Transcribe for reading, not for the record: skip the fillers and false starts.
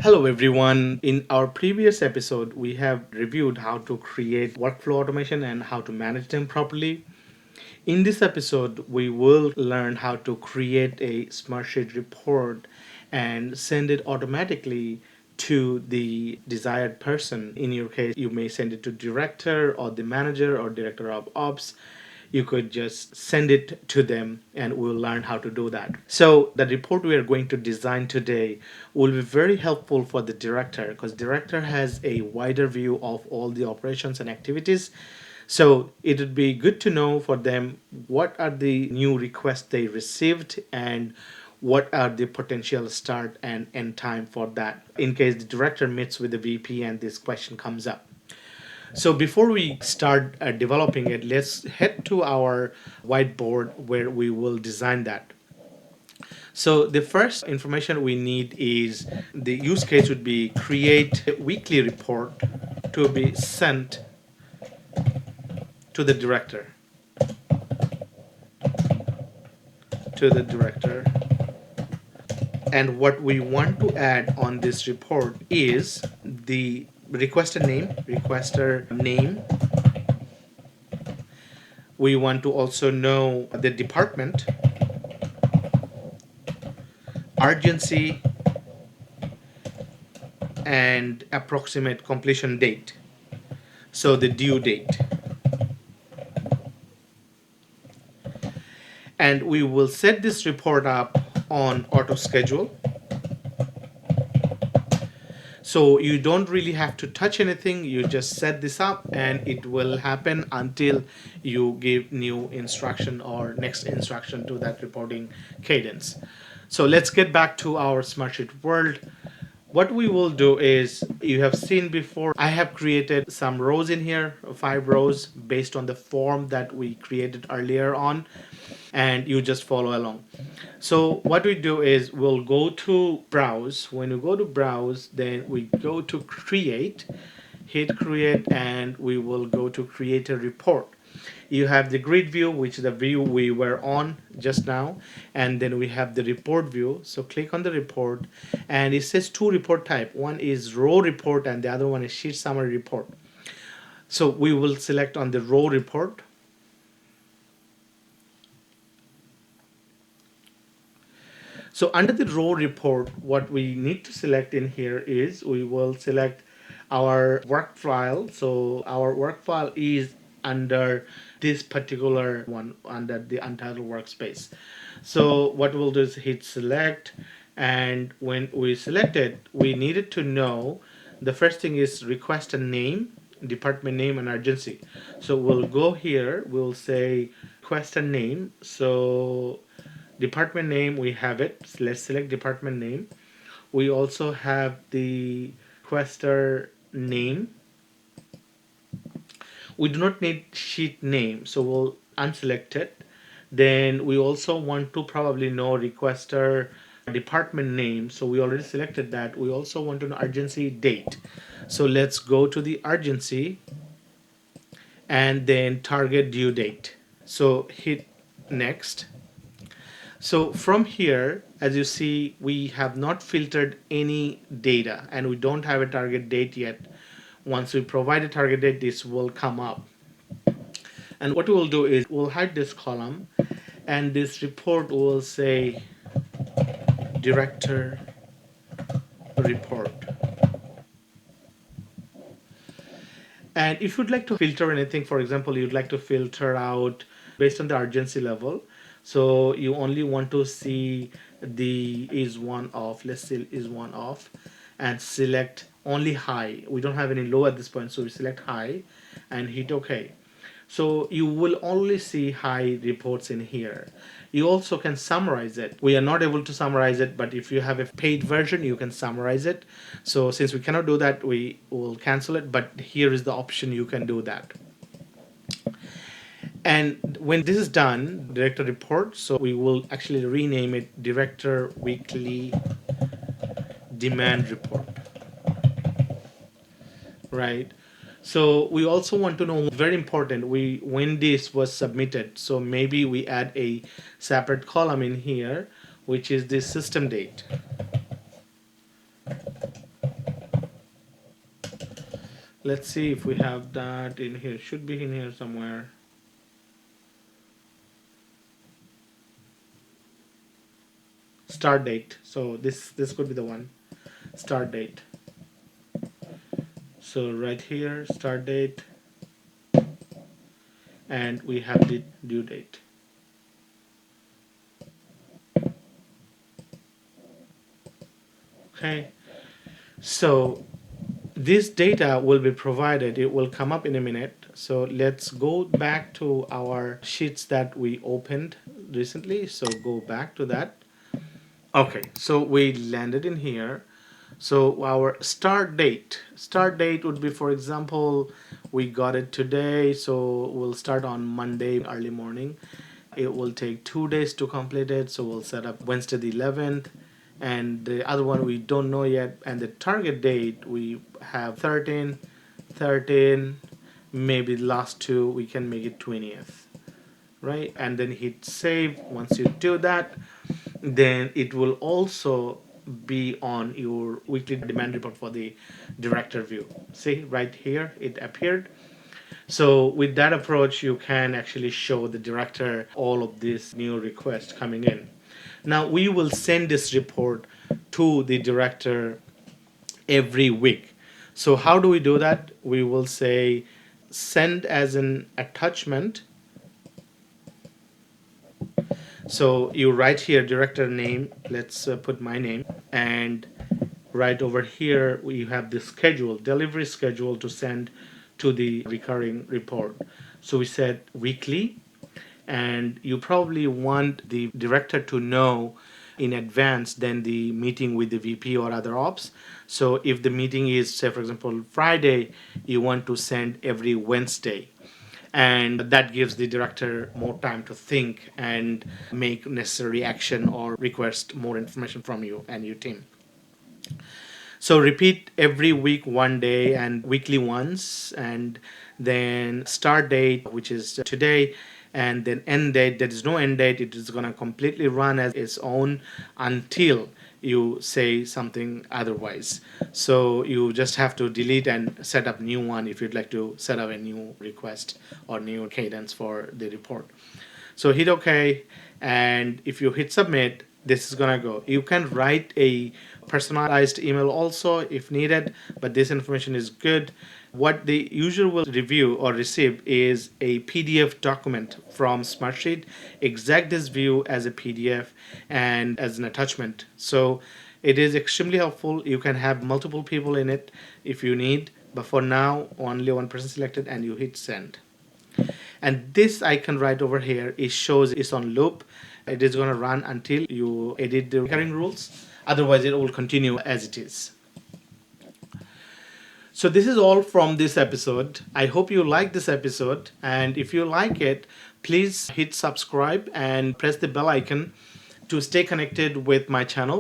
Hello everyone. In our previous episode, we have reviewed how to create workflow automation and how to manage them properly. In this episode, we will learn how to create a Smartsheet report and send it automatically to the desired person. In your case, you may send it to director or the manager or director of ops. You could just send it to them and we'll learn how to do that. So the report we are going to design today will be very helpful for the director because director has a wider view of all the operations and activities. So it would be good to know for them what are the new requests they received and what are the potential start and end time for that in case the director meets with the VP and this question comes up. So before we start developing it, let's head to our whiteboard where we will design that. So the first information we need is the use case would be create a weekly report to be sent to the director. And what we want to add on this report is the requester name. We want to also know the department, urgency, and approximate completion date. So the due date. And we will set this report up on auto schedule. So you don't really have to touch anything, you just set this up and it will happen until you give new instruction or next instruction to that reporting cadence. So let's get back to our Smartsheet world. What we will do is, you have seen before, I have created some rows in here, 5 rows based on the form that we created earlier on, and you just follow along. So what we do is we'll go to browse. When you go to browse, then we go to create, hit create, and we will go to create a report. You have the grid view, which is the view we were on just now, and then we have the report view. So click on the report and it says 2 report type. One is row report and the other one is sheet summary report. So we will select on the row report. So under the row report, what we need to select in here is we will select our work file. So our work file is under this particular one, under the untitled workspace. So what we'll do is hit select, and when we select it, we needed to know the first thing is request a name, department name, and urgency. So we'll go here, we'll say request a name. So department name, we have it. So let's select department name. We also have the requester name. We do not need sheet name, so we'll unselect it. Then we also want to probably know requester department name, so we already selected that. We also want to know urgency date. So let's go to the urgency and then target due date. So hit next. So from here, as you see, we have not filtered any data and we don't have a target date yet. Once we provide a target date, this will come up. And what we will do is we'll hide this column and this report will say director report. And if you'd like to filter anything, for example, you'd like to filter out based on the urgency level. So you only want to see the is one off, let's say is one off, and select only high. We don't have any low at this point, so we select high and hit OK. So you will only see high reports in here. You also can summarize it. We are not able to summarize it, but if you have a paid version, you can summarize it. So since we cannot do that, we will cancel it, but here is the option you can do that. And when this is done, director report, so we will actually rename it director weekly demand report, right? So we also want to know, very important, when this was submitted. So maybe we add a separate column in here, which is the system date. Let's see if we have that in here. Should be in here somewhere. Start date. So this could be the one. Start date. So right here, start date, and we have the due date. Okay. So this data will be provided. It will come up in a minute. So let's go back to our sheets that we opened recently. So go back to that. Okay, so we landed in here. So our start date would be, for example, we got it today, so we'll start on Monday early morning. It will take 2 days to complete it, so we'll set up Wednesday the 11th, and the other one we don't know yet, and the target date we have 13, maybe the last two we can make it 20th, right? And then hit save. Once you do that, then it will also be on your weekly demand report for the director view. See right here, it appeared. So with that approach, you can actually show the director all of these new requests coming in. Now we will send this report to the director every week. So how do we do that? We will say send as an attachment. So you write here director name, let's put my name, and right over here we have the schedule, delivery schedule to send to the recurring report. So we said weekly, and you probably want the director to know in advance than the meeting with the VP or other ops. So if the meeting is, say for example, Friday, you want to send every Wednesday. And that gives the director more time to think and make necessary action or request more information from you and your team. So repeat every week 1 day and weekly once, and then start date, which is today, and then end date. There is no end date. It is going to completely run as its own until you say something otherwise. So you just have to delete and set up new one if you'd like to set up a new request or new cadence for the report. So hit OK, and if you hit submit, this is gonna go. You can write a personalized email also if needed, but this information is good. What the user will review or receive is a PDF document from Smartsheet, exact this view as a PDF and as an attachment. So it is extremely helpful. You can have multiple people in it if you need, but for now only one person selected, and you hit send. And this icon right over here, it shows it's on loop. It is going to run until you edit the recurring rules. Otherwise, it will continue as it is. So this is all from this episode. I hope you like this episode. And if you like it, please hit subscribe and press the bell icon to stay connected with my channel.